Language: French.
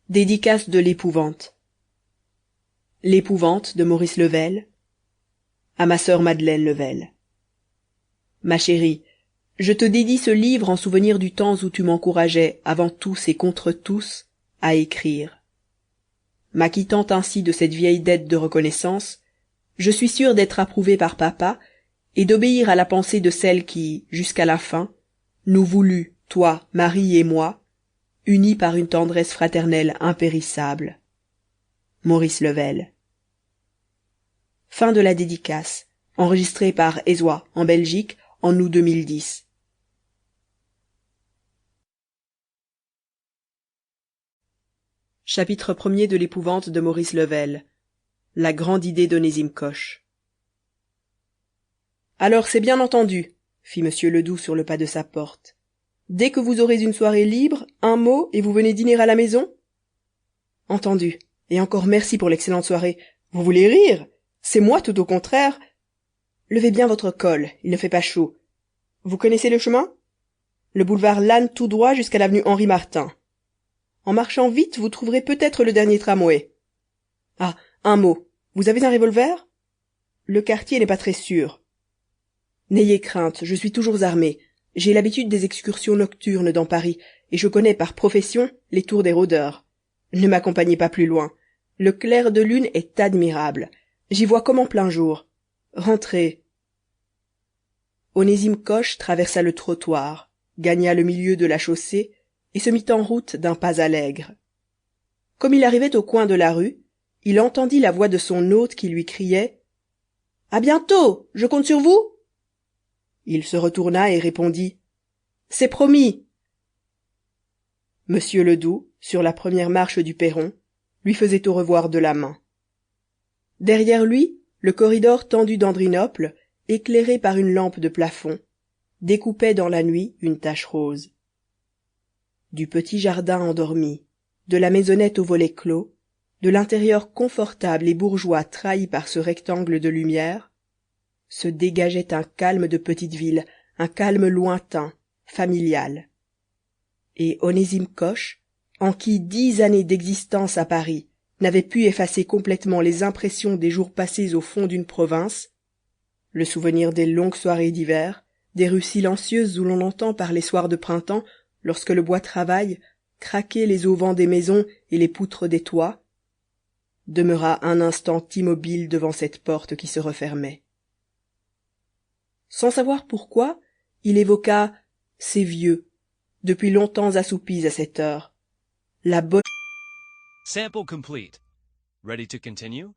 Dédicace de l'Épouvante. L'Épouvante de Maurice Level. À ma sœur Madeleine Level. Ma chérie, je te dédie ce livre en souvenir du temps où tu m'encourageais, avant tous et contre tous, à écrire. M'acquittant ainsi de cette vieille dette de reconnaissance, je suis sûre d'être approuvée par papa et d'obéir à la pensée de celle qui, jusqu'à la fin, nous voulut, toi, Marie et moi, unis par une tendresse fraternelle impérissable. Maurice Level. Fin de la dédicace, enregistrée par Ezois, en Belgique, en août 2010. Chapitre 1er de l'Épouvante de Maurice Level. La grande idée d'Onésime Coche. Alors c'est bien entendu, fit monsieur Ledoux sur le pas de sa porte. Dès que vous aurez une soirée libre, un mot, et vous venez dîner à la maison? Entendu. Et encore merci pour l'excellente soirée. Vous voulez rire? C'est moi tout au contraire. Levez bien votre col, il ne fait pas chaud. Vous connaissez le chemin? Le boulevard Lannes tout droit jusqu'à l'avenue Henri Martin. En marchant vite, vous trouverez peut-être le dernier tramway. Ah, un mot. Vous avez un revolver? Le quartier n'est pas très sûr. N'ayez crainte, je suis toujours armé. J'ai l'habitude des excursions nocturnes dans Paris, et je connais par profession les tours des rôdeurs. Ne m'accompagnez pas plus loin. Le clair de lune est admirable. J'y vois comme en plein jour. Rentrez. Onésime Coche traversa le trottoir, gagna le milieu de la chaussée et se mit en route d'un pas allègre. Comme il arrivait au coin de la rue, il entendit la voix de son hôte qui lui criait « À bientôt, je compte sur vous !» Il se retourna et répondit « C'est promis !» Monsieur Ledoux, sur la première marche du perron, lui faisait au revoir de la main. Derrière lui, le corridor tendu d'Andrinople, éclairé par une lampe de plafond, découpait dans la nuit une tache rose. Du petit jardin endormi, de la maisonnette aux volets clos, de l'intérieur confortable et bourgeois trahi par ce rectangle de lumière, se dégageait un calme de petite ville, un calme lointain, familial. Et Onésime Coche, en qui 10 années d'existence à Paris n'avaient pu effacer complètement les impressions des jours passés au fond d'une province, le souvenir des longues soirées d'hiver, des rues silencieuses où l'on entend par les soirs de printemps, lorsque le bois travaille, craquer les auvents des maisons et les poutres des toits, demeura un instant immobile devant cette porte qui se refermait. Sans savoir pourquoi, il évoqua ces vieux, depuis longtemps assoupis à cette heure, la bonne... Sample complete. Ready to continue?